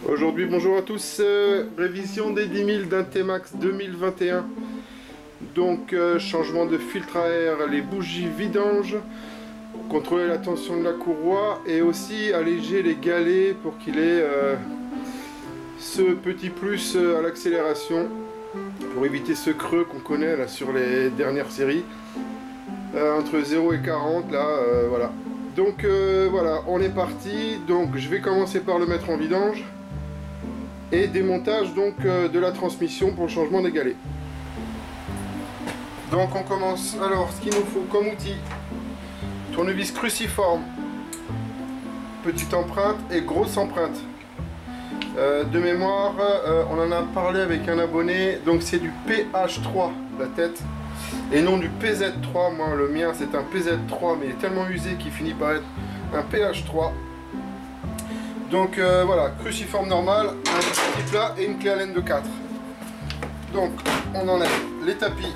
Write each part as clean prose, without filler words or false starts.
Aujourd'hui, bonjour à tous, révision des 10 000 d'un T-Max 2021. Donc, changement de filtre à air, les bougies vidange, contrôler la tension de la courroie et aussi alléger les galets pour qu'il ait ce petit plus à l'accélération pour éviter ce creux qu'on connaît là sur les dernières séries entre 0 et 40 là, voilà. Donc voilà, on est parti. Donc je vais commencer par le mettre en vidange et démontage donc de la transmission pour le changement des galets. Donc on commence. Alors ce qu'il nous faut comme outil: tournevis cruciforme, petite empreinte et grosse empreinte. De mémoire, on en a parlé avec un abonné, donc c'est du PH3 la tête et non du PZ3. Moi le mien c'est un PZ3 mais il est tellement usé qu'il finit par être un PH3. Donc voilà, cruciforme normal, un petit plat et une clé Allen de 4. Donc on enlève les tapis,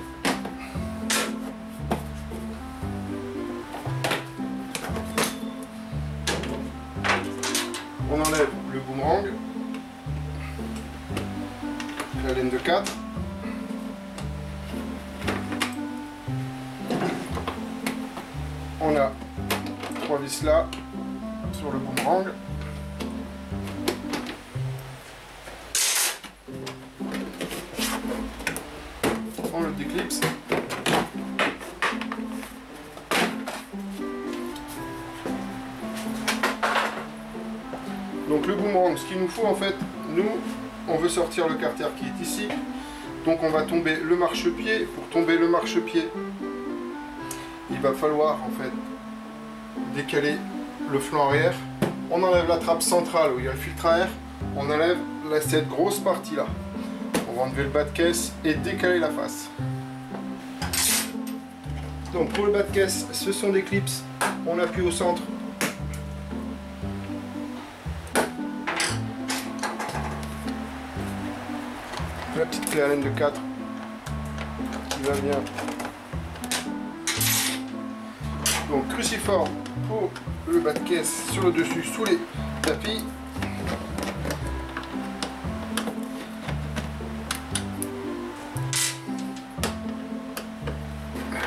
on enlève le boomerang, clé Allen de 4. On a 3 vis là sur le boomerang. On le déclipse. Donc le boomerang, ce qu'il nous faut en fait, nous on veut sortir le carter qui est ici. Donc on va tomber le marchepied. Pour tomber le marchepied, il va falloir en fait décaler le flanc arrière. On enlève la trappe centrale où il y a le filtre à air. On enlève cette grosse partie là. On va enlever le bas de caisse et décaler la face. Donc pour le bas de caisse, ce sont des clips. On appuie au centre. La petite clé Allen de 4 qui va bien. Donc cruciforme pour le bas de caisse sur le dessus sous les tapis.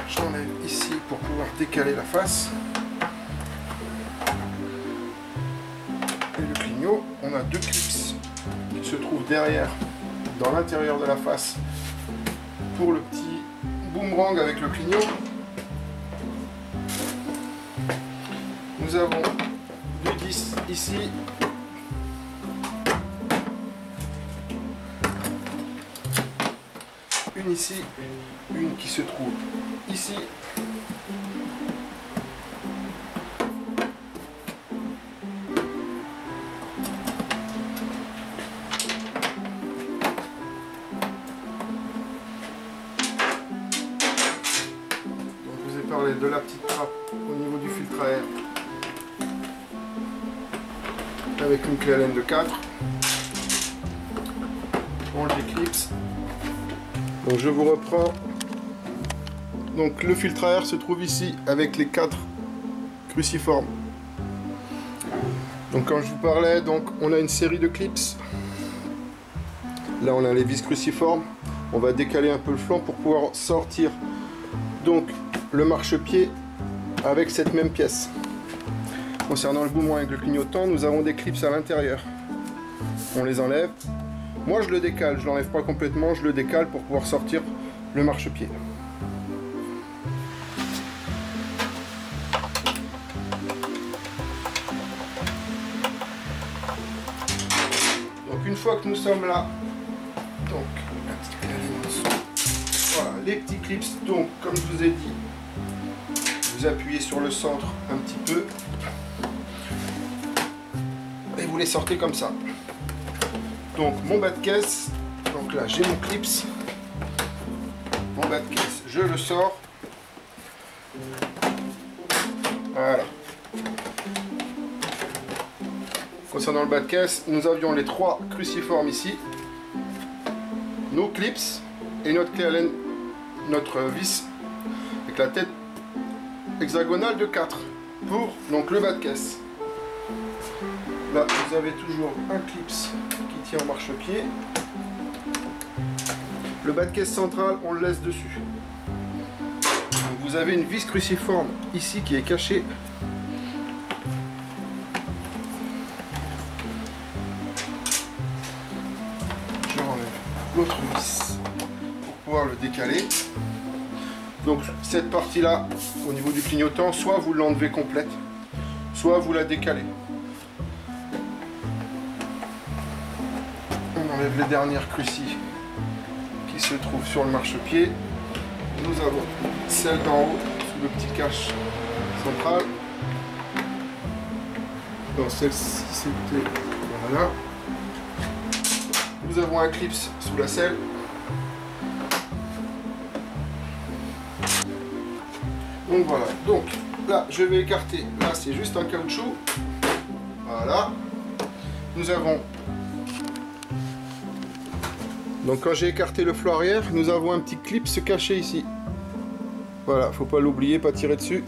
J'enlève ici pour pouvoir décaler la face. Et le clignot, on a deux clips qui se trouvent derrière dans l'intérieur de la face pour le petit boomerang avec le clignot. Nous avons deux 10 ici, une ici, une qui se trouve ici. Donc je vous ai parlé de la petite trappe au niveau du filtre à air avec une clé Allen de 4. On le déclipse. Donc je vous reprends. Donc le filtre à air se trouve ici avec les 4 cruciformes. Donc quand je vous parlais, donc on a une série de clips. Là on a les vis cruciformes. On va décaler un peu le flanc pour pouvoir sortir donc le marchepied avec cette même pièce. Concernant le boomerang avec le clignotant, nous avons des clips à l'intérieur. On les enlève. Moi je le décale, je l'enlève pas complètement, je le décale pour pouvoir sortir le marchepied. Donc une fois que nous sommes là, donc la petite clé en dessous. Voilà, les petits clips, donc comme je vous ai dit, vous appuyez sur le centre un petit peu. Et vous les sortez comme ça. Donc mon bas de caisse, donc là j'ai mon clips, mon bas de caisse, je le sors. Voilà. Concernant le bas de caisse, nous avions les 3 cruciformes ici, nos clips et notre clé Allen, notre vis avec la tête hexagonale de 4 pour donc le bas de caisse. Là, vous avez toujours un clips qui tient au marchepied. Le bas de caisse central, on le laisse dessus. Donc, vous avez une vis cruciforme ici qui est cachée. Je enlève l'autre vis pour pouvoir le décaler. Donc cette partie-là, au niveau du clignotant, soit vous l'enlevez complète, soit vous la décalez. On enlève les dernières crucis qui se trouvent sur le marchepied. Nous avons celle d'en haut, sous le petit cache central. Donc celle-ci, c'était... Voilà. Nous avons un clips sous la selle. Donc voilà. Donc là, je vais écarter. Là, c'est juste un caoutchouc. Voilà. Nous avons... Donc quand j'ai écarté le flot arrière, nous avons un petit clip se caché ici. Voilà, faut pas l'oublier, pas tirer dessus.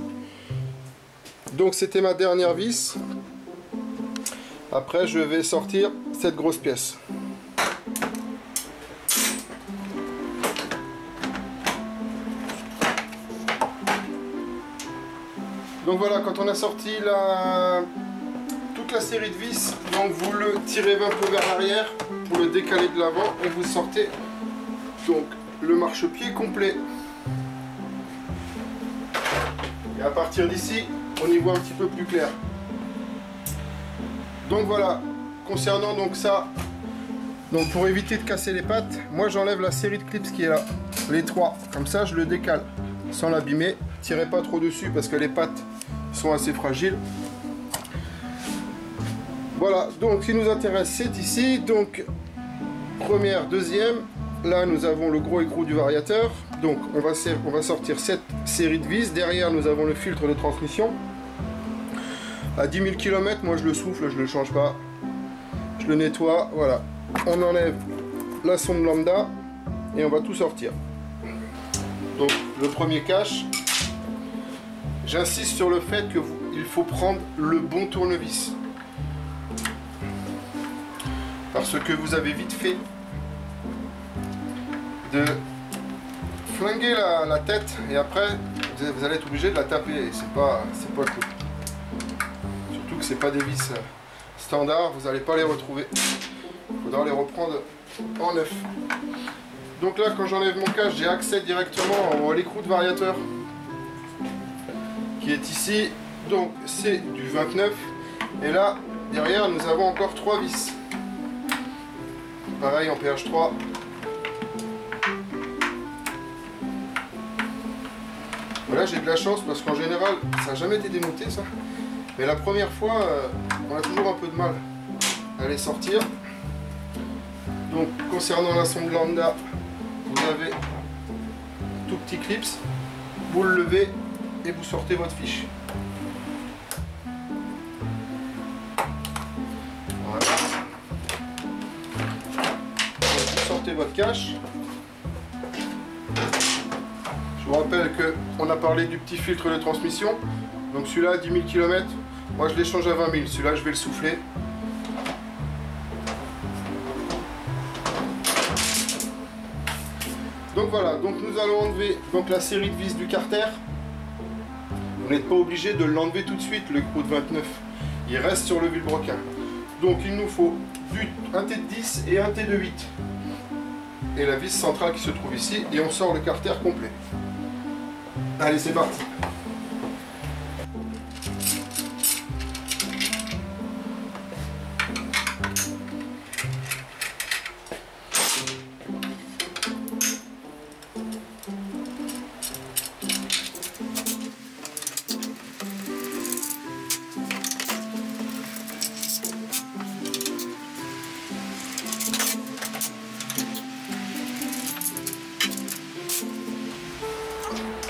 Donc c'était ma dernière vis. Après je vais sortir cette grosse pièce. Donc voilà, quand on a sorti toute la série de vis, donc vous le tirez un peu vers l'arrière pour le décaler de l'avant et vous sortez donc le marchepied complet. Et à partir d'ici, on y voit un petit peu plus clair. Donc voilà, concernant donc ça, donc pour éviter de casser les pattes, moi j'enlève la série de clips qui est là, les trois, comme ça je le décale sans l'abîmer. Tirez pas trop dessus parce que les pattes sont assez fragiles. Voilà, donc ce qui nous intéresse c'est ici, donc première, deuxième, là nous avons le gros écrou du variateur, donc on va sortir cette série de vis. Derrière nous avons le filtre de transmission. À 10 000 km, moi je le souffle, je ne le change pas, je le nettoie, voilà. On enlève la sonde lambda et on va tout sortir. Donc le premier cache, j'insiste sur le fait qu'il faut prendre le bon tournevis. Parce que vous avez vite fait de flinguer la tête et après vous allez être obligé de la taper et c'est pas cool. Surtout que c'est pas des vis standards, vous n'allez pas les retrouver. Il faudra les reprendre en neuf. Donc là quand j'enlève mon cache, j'ai accès directement à l'écrou de variateur qui est ici. Donc c'est du 29 et là derrière nous avons encore 3 vis. Pareil en PH3. Voilà, j'ai de la chance parce qu'en général ça n'a jamais été démonté ça. Mais la première fois on a toujours un peu de mal à les sortir. Donc concernant la sonde lambda, vous avez tout petit clips, vous le levez et vous sortez votre fiche. Voilà. Vous sortez votre cache. Je vous rappelle qu'on a parlé du petit filtre de transmission. Donc celui-là, 10 000 km, moi je l'échange à 20 000. Celui-là, je vais le souffler. Donc voilà, donc nous allons enlever donc, la série de vis du carter. Vous n'êtes pas obligé de l'enlever tout de suite, le écrou de 29. Il reste sur le vilebrequin. Donc il nous faut un T de 10 et un T de 8. Et la vis centrale qui se trouve ici. Et on sort le carter complet. Allez, c'est parti.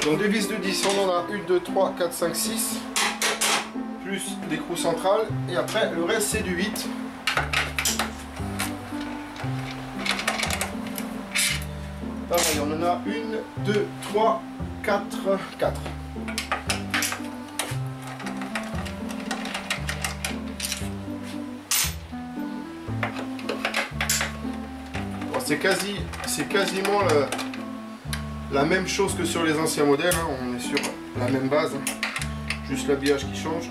Donc des vis de 10, on en a 1, 2, 3, 4, 5, 6, plus l'écrou central, et après le reste c'est du 8. Pareil, on en a 1, 2, 3, 4, 4. c'est quasiment la même chose que sur les anciens modèles, hein. On est sur la même base, hein. Juste l'habillage qui change.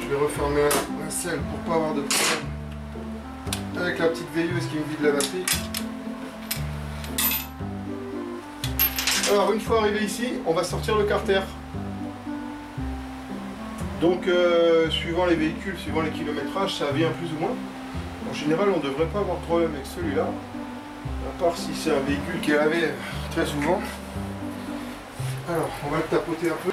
Je vais refermer la selle pour pas avoir de problème avec la petite veilleuse qui me vide la batterie. Alors une fois arrivé ici, on va sortir le carter. Donc suivant les véhicules, suivant les kilométrages, ça vient plus ou moins. En général, on ne devrait pas avoir de problème avec celui-là, à part si c'est un véhicule qui est lavé très souvent. Alors, on va le tapoter un peu.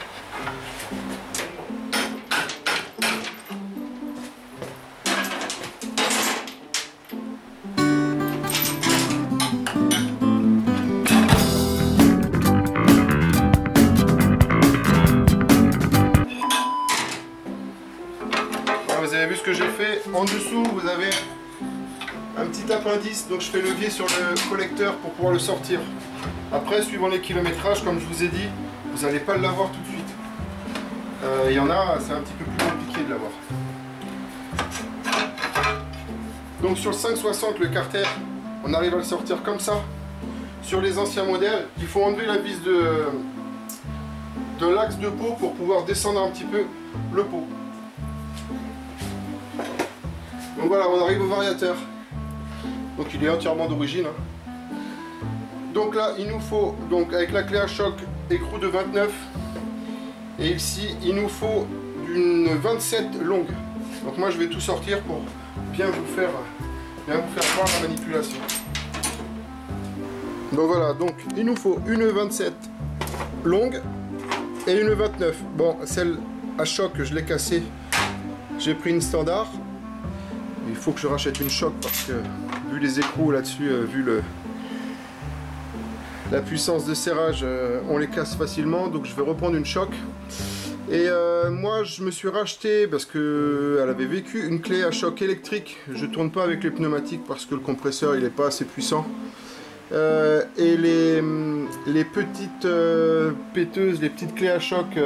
Vous avez vu ce que j'ai fait. En dessous, vous avez un petit appendice, donc je fais levier sur le collecteur pour pouvoir le sortir. Après, suivant les kilométrages, comme je vous ai dit, vous n'allez pas l'avoir tout de suite. Il y en a, c'est un petit peu plus compliqué de l'avoir. Donc sur le 560, le carter, on arrive à le sortir comme ça. Sur les anciens modèles, il faut enlever la vis de l'axe de pot pour pouvoir descendre un petit peu le pot. Donc voilà, on arrive au variateur. Donc il est entièrement d'origine. Donc là, il nous faut, donc avec la clé à choc, écrou de 29. Et ici, il nous faut une 27 longue. Donc moi, je vais tout sortir pour bien vous faire voir la manipulation. Donc voilà, donc il nous faut une 27 longue et une 29. Bon, celle à choc, je l'ai cassée. J'ai pris une standard. Il faut que je rachète une choc parce que vu les écrous là-dessus, vu la puissance de serrage, on les casse facilement, donc je vais reprendre une choc. Et moi je me suis racheté parce que elle avait vécu une clé à choc électrique. Je tourne pas avec les pneumatiques parce que le compresseur il est pas assez puissant. Et les petites péteuses, les petites clés à choc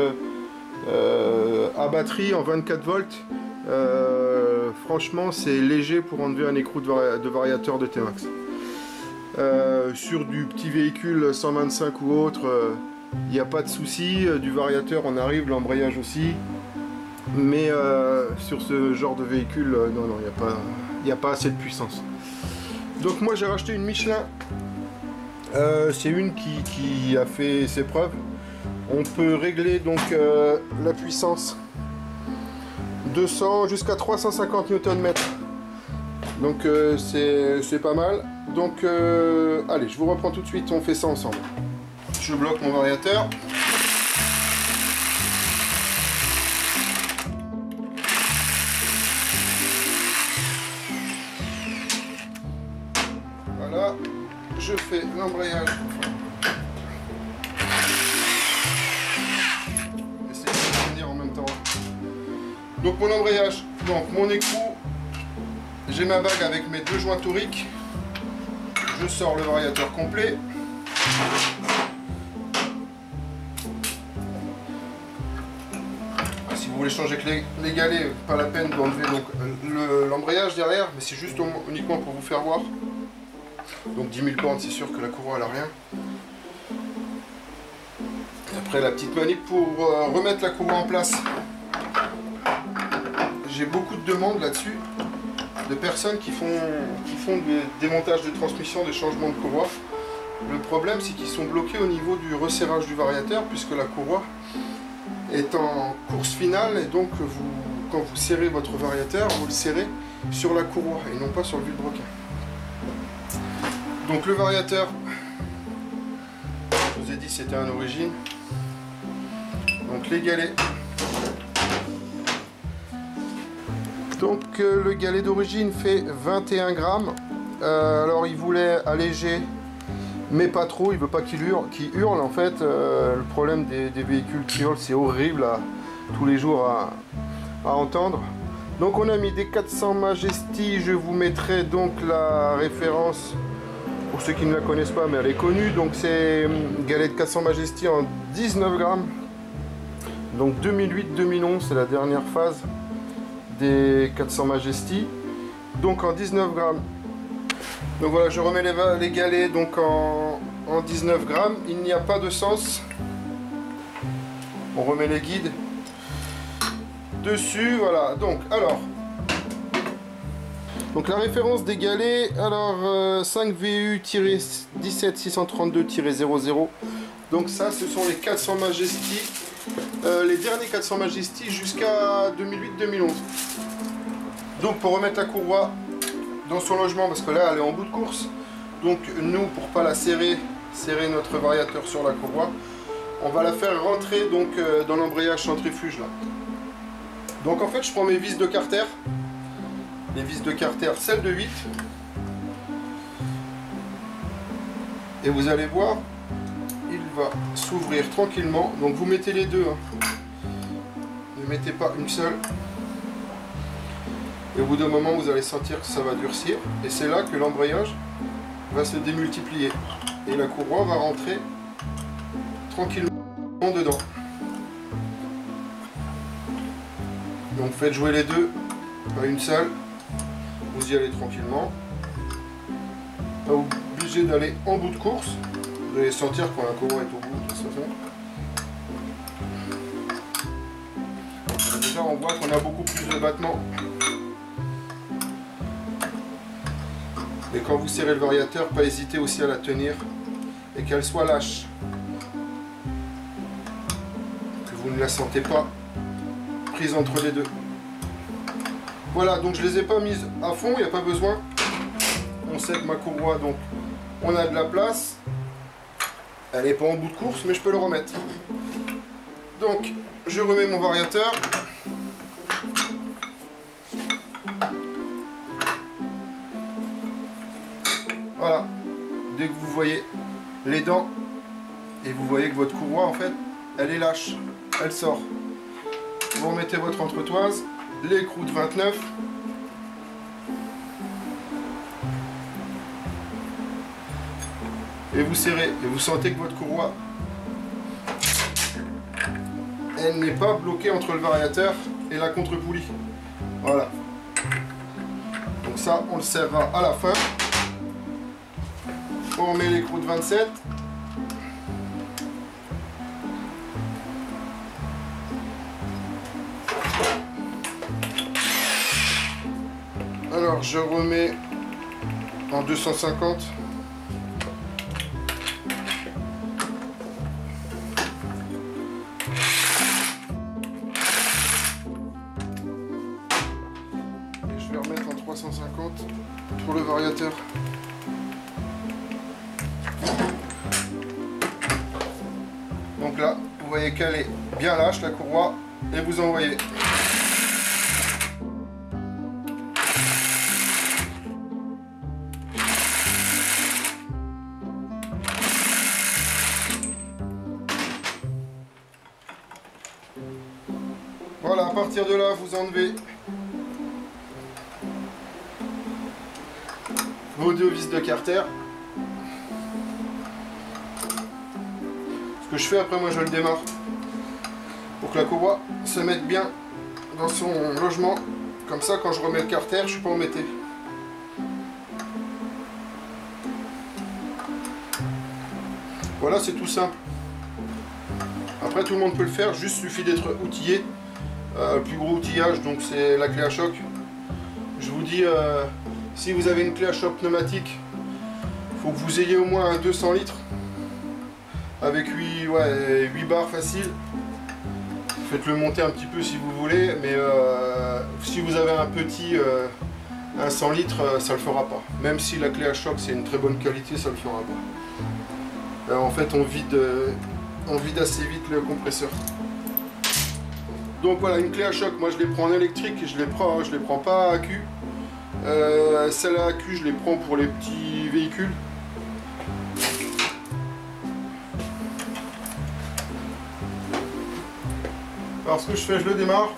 à batterie en 24 volts. Franchement c'est léger pour enlever un écrou de variateur de T-Max. Sur du petit véhicule 125 ou autre, il n'y a pas de souci. Du variateur on arrive, l'embrayage aussi, mais sur ce genre de véhicule, non, il n'y a pas assez de puissance. Donc moi j'ai racheté une Michelin, c'est une qui a fait ses preuves. On peut régler donc la puissance 200 jusqu'à 350 Nm. Donc c'est pas mal. Donc allez, je vous reprends tout de suite, on fait ça ensemble. Je bloque mon variateur. Voilà, je fais l'embrayage. Essayez de tenir en même temps. Donc mon embrayage, donc mon écrou, j'ai ma bague avec mes deux joints toriques. Je sors le variateur complet. Si vous voulez changer que les galets, pas la peine d'enlever l'embrayage derrière, mais c'est juste uniquement pour vous faire voir. Donc 10 000 bornes, c'est sûr que la courroie elle a rien. Après la petite manip pour remettre la courroie en place. J'ai beaucoup de demandes là-dessus, de personnes qui font des démontages de transmission, des changements de courroie. Le problème c'est qu'ils sont bloqués au niveau du resserrage du variateur, puisque la courroie est en course finale, et donc quand vous serrez votre variateur, vous le serrez sur la courroie et non pas sur le vilebrequin. Donc le variateur, je vous ai dit c'était en origine. Donc les galets. Donc le galet d'origine fait 21 grammes. Alors il voulait alléger, mais pas trop, il veut pas qu'il hurle en fait. Le problème des véhicules qui hurlent, c'est horrible tous les jours à entendre. Donc on a mis des 400 Majesty, je vous mettrai donc la référence pour ceux qui ne la connaissent pas, mais elle est connue. Donc c'est une galette 400 Majesty en 19 grammes. Donc 2008-2011, c'est la dernière phase des 400 Majesty. Donc en 19 grammes. Donc voilà, je remets les galets donc en 19 grammes. Il n'y a pas de sens. On remet les guides dessus. Voilà, donc alors. Donc la référence des galets, alors 5VU-17632-00. Donc ça, ce sont les 400 Majesty. Les derniers 400 Majesty jusqu'à 2008-2011. Donc pour remettre la courroie dans son logement, parce que là elle est en bout de course, donc nous, pour pas la serrer notre variateur sur la courroie, on va la faire rentrer donc dans l'embrayage centrifuge là. Donc en fait je prends mes vis de carter, les vis de carter, celles de 8, et vous allez voir, il va s'ouvrir tranquillement. Donc vous mettez les deux, hein. Ne mettez pas une seule. Et au bout d'un moment, vous allez sentir que ça va durcir. Et c'est là que l'embrayage va se démultiplier. Et la courroie va rentrer tranquillement dedans. Donc faites jouer les deux, pas une seule. Vous y allez tranquillement. Pas obligé d'aller en bout de course. Vous allez sentir quand la courroie est au bout de toute façon. Déjà on voit qu'on a beaucoup plus de battements. Et quand vous serrez le variateur, pas hésiter aussi à la tenir et qu'elle soit lâche. Que vous ne la sentez pas prise entre les deux. Voilà, donc je les ai pas mises à fond, il n'y a pas besoin. On sait que ma courroie, donc on a de la place. Elle n'est pas en bout de course, mais je peux le remettre. Donc je remets mon variateur. Voilà, dès que vous voyez les dents et vous voyez que votre courroie en fait elle est lâche, elle sort. Vous remettez votre entretoise, l'écrou de 29. Et vous serrez et vous sentez que votre courroie elle n'est pas bloquée entre le variateur et la contre-poulie. Voilà. Donc ça on le serrera à la fin. On met l'écrou de 27. Alors je remets en 250. Et je vais remettre en 350 pour le variateur. Donc là, vous voyez qu'elle est bien lâche la courroie et vous envoyez. Voilà, à partir de là, vous enlevez vos deux vis de carter. Ce que je fais après, moi je le démarre pour que la courroie se mette bien dans son logement. Comme ça, quand je remets le carter, je suis pas embêté. Voilà, c'est tout simple. Après, tout le monde peut le faire, juste suffit d'être outillé. Le plus gros outillage, donc c'est la clé à choc. Je vous dis, si vous avez une clé à choc pneumatique, il faut que vous ayez au moins un 200 litres avec 8 barres faciles. Faites-le monter un petit peu si vous voulez, mais si vous avez un petit un 100 litres, ça le fera pas. Même si la clé à choc c'est une très bonne qualité, ça le fera pas. En fait, on vide assez vite le compresseur. Donc voilà, une clé à choc, moi je les prends en électrique et je les prends pas à accu. Celles à accu, je les prends pour les petits véhicules. Alors ce que je fais, je le démarre.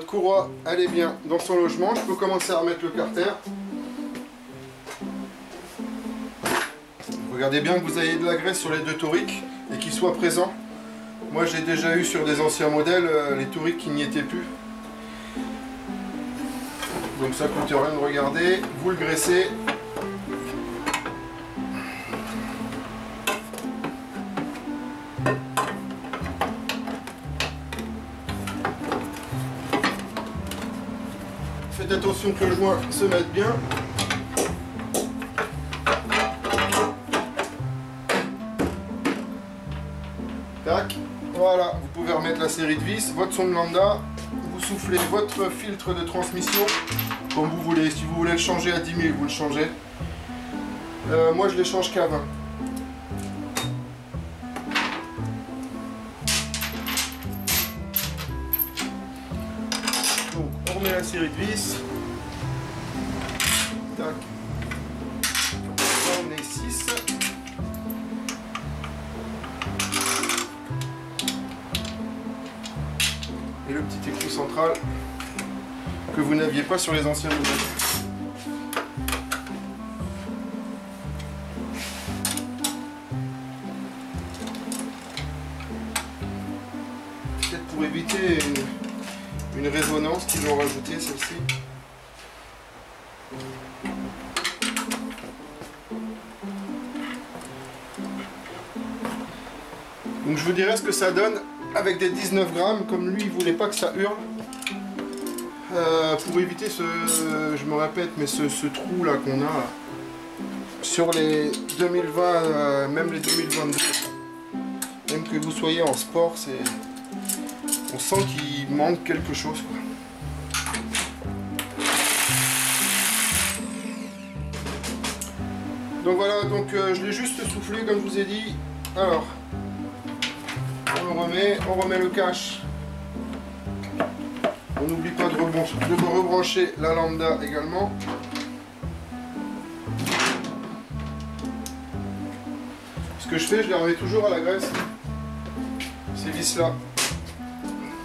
notre courroie elle est bien dans son logement, je peux commencer à remettre le carter. Regardez bien que vous ayez de la graisse sur les deux toriques et qu'il soit présent. Moi j'ai déjà eu sur des anciens modèles les toriques qui n'y étaient plus. Donc ça coûte rien de regarder, vous le graissez. Faites attention que le joint se mette bien. Tac, voilà, vous pouvez remettre la série de vis, votre sonde lambda, vous soufflez votre filtre de transmission comme vous voulez. Si vous voulez le changer à 10 000, vous le changez. Moi je les change qu'à 20. Donc on remet la série de vis. Tac. On est 6. Et le petit écrou central que vous n'aviez pas sur les anciens modèles. Peut-être pour éviter une résonance qu'ils ont rajouté celle-ci. Donc je vous dirai ce que ça donne avec des 19 grammes, comme lui il voulait pas que ça hurle. Pour éviter je me répète, mais ce trou là qu'on a sur les 2020, même les 2022, même que vous soyez en sport, on sent qu'il manque quelque chose, quoi. Donc voilà, donc je l'ai juste soufflé comme je vous ai dit. Alors on remet le cache. On n'oublie pas de rebrancher la lambda également. Ce que je fais, je les remets toujours à la graisse, ces vis là.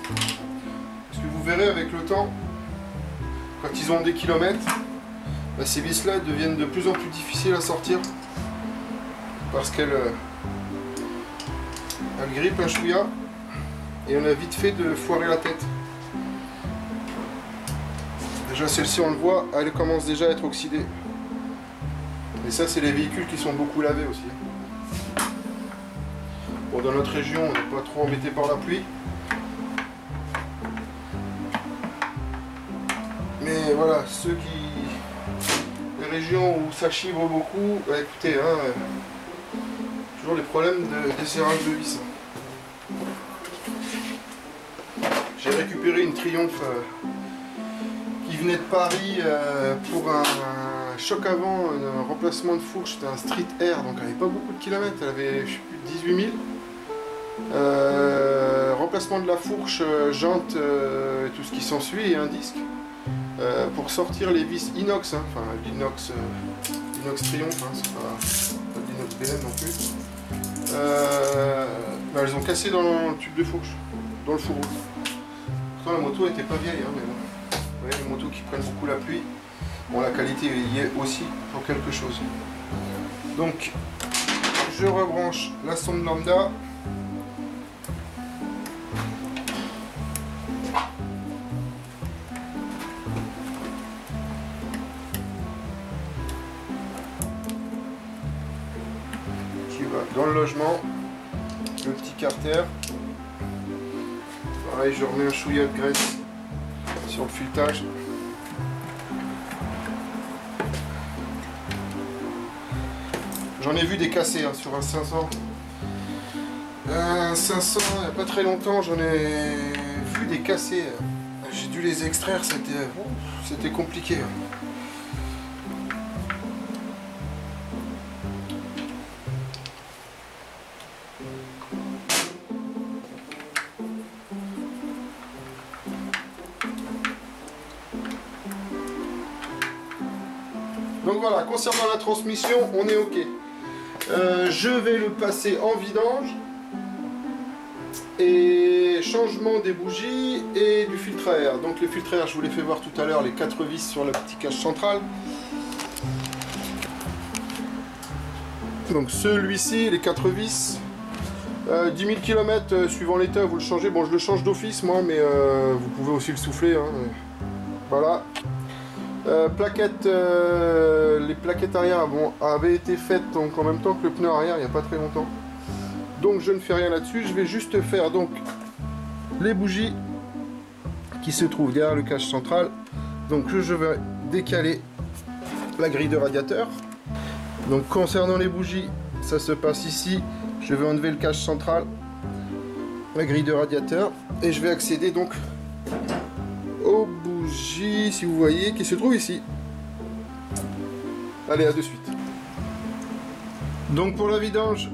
Parce que vous verrez avec le temps, quand ils ont des kilomètres, bah, ces vis là deviennent de plus en plus difficiles à sortir. Parce qu'elles grippent un chouïa et on a vite fait de foirer la tête. Déjà celle-ci on le voit, elle commence déjà à être oxydée. Et ça c'est les véhicules qui sont beaucoup lavés aussi. Bon, dans notre région on n'est pas trop embêté par la pluie. Mais voilà, les régions où ça chivre beaucoup, bah, écoutez, hein, toujours les problèmes de desserrage de vis. J'ai récupéré une Triumph qui venait de Paris pour un choc avant, un remplacement de fourche. C'était un Street Air, donc elle n'avait pas beaucoup de kilomètres, elle avait je sais plus, 18 000. Remplacement de la fourche, jante et tout ce qui s'ensuit et un disque. Pour sortir les vis inox, hein, enfin l'inox Triumph, hein, c'est pas de l'inox BM non plus. Bah, elles ont cassé dans le tube de fourche, dans le fourreau. Pourtant la moto n'était pas vieille, hein, mais bon. Vous voyez, les motos qui prennent beaucoup la pluie, bon, la qualité y est aussi pour quelque chose. Donc je rebranche la sonde lambda. Dans le logement, le petit carter. Pareil, je remets un chouïa de graisse sur le filetage. J'en ai vu des cassés hein, sur un 500. Un 500, il n'y a pas très longtemps, j'en ai vu des cassés. J'ai dû les extraire, c'était compliqué. Donc voilà, concernant la transmission, on est ok. Je vais le passer en vidange. et changement des bougies et du filtre à air. Donc les filtres à air, je vous l'ai fait voir tout à l'heure, les 4 vis sur le petit cache central. Donc celui-ci, les 4 vis, 10 000 km suivant l'état, vous le changez. Bon, je le change d'office moi, mais vous pouvez aussi le souffler. Hein. Voilà. Plaquettes, les plaquettes arrière avaient été faites donc en même temps que le pneu arrière il n'y a pas très longtemps. Donc je ne fais rien là-dessus, je vais juste faire donc les bougies qui se trouvent derrière le cache central. Donc je vais décaler la grille de radiateur. Donc concernant les bougies, ça se passe ici. Je vais enlever le cache central, la grille de radiateur, et je vais accéder donc aux bougies, si vous voyez, qui se trouvent ici. Allez, à de suite. Donc pour la vidange,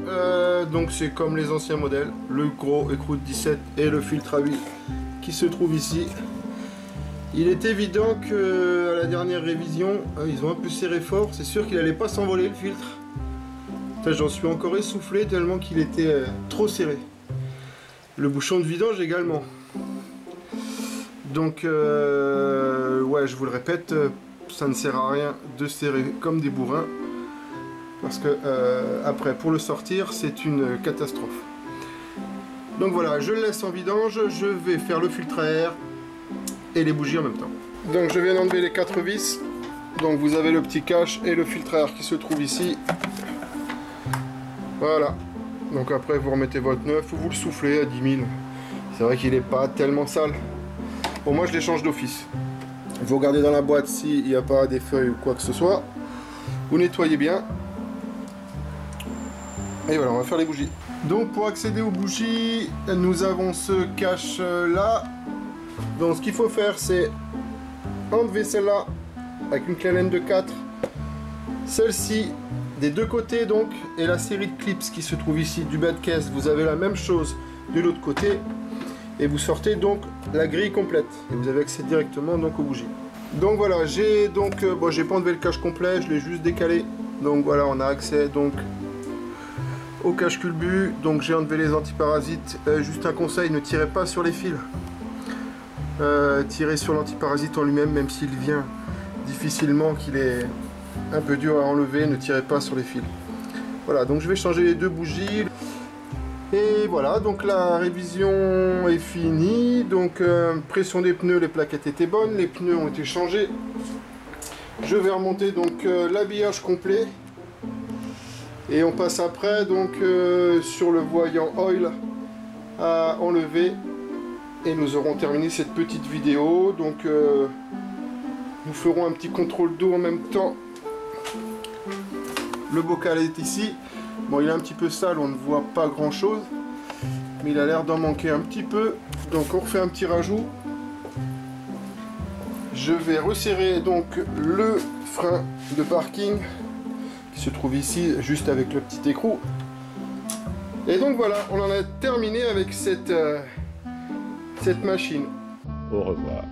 donc c'est comme les anciens modèles, le gros écrou de 17 et le filtre à huile qui se trouve ici. Il est évident que à la dernière révision, ils ont un peu serré fort. C'est sûr qu'il n'allait pas s'envoler le filtre. J'en suis encore essoufflé tellement qu'il était trop serré. Le bouchon de vidange également. Donc ouais, je vous le répète, ça ne sert à rien de serrer comme des bourrins. Parce que après, pour le sortir, c'est une catastrophe. Donc voilà, je le laisse en vidange, je vais faire le filtre à air et les bougies en même temps. Donc je viens d'enlever les 4 vis. Donc vous avez le petit cache et le filtre à air qui se trouve ici. Voilà. Donc après vous remettez votre neuf ou vous le soufflez à 10 000. C'est vrai qu'il n'est pas tellement sale. Bon, moi je les change d'office. Vous regardez dans la boîte s'il n'y a pas des feuilles ou quoi que ce soit. Vous nettoyez bien. Et voilà, on va faire les bougies. Donc pour accéder aux bougies, nous avons ce cache là. Donc ce qu'il faut faire, c'est enlever celle-là avec une clé Allen de 4. Celle-ci des deux côtés donc, et la série de clips qui se trouve ici du bas de caisse. Vous avez la même chose de l'autre côté. Et vous sortez donc la grille complète. Et vous avez accès directement donc aux bougies. Donc voilà, j'ai donc, bon, j'ai pas enlevé le cache complet, je l'ai juste décalé. Donc voilà, on a accès donc au cache culbu. Donc j'ai enlevé les antiparasites. Juste un conseil, ne tirez pas sur les fils. Tirez sur l'antiparasite en lui-même, même s'il vient difficilement, qu'il est un peu dur à enlever, ne tirez pas sur les fils. Voilà, donc je vais changer les deux bougies. Et voilà, donc la révision est finie. Donc pression des pneus, les plaquettes étaient bonnes, les pneus ont été changés. Je vais remonter donc l'habillage complet. Et on passe après donc sur le voyant oil à enlever. Et nous aurons terminé cette petite vidéo. Donc nous ferons un petit contrôle d'eau en même temps. Le bocal est ici. Bon, il est un petit peu sale, on ne voit pas grand chose. Mais il a l'air d'en manquer un petit peu. Donc on refait un petit rajout. Je vais resserrer donc le frein de parking qui se trouve ici, juste avec le petit écrou. Et donc voilà, on en a terminé avec cette machine. Au revoir.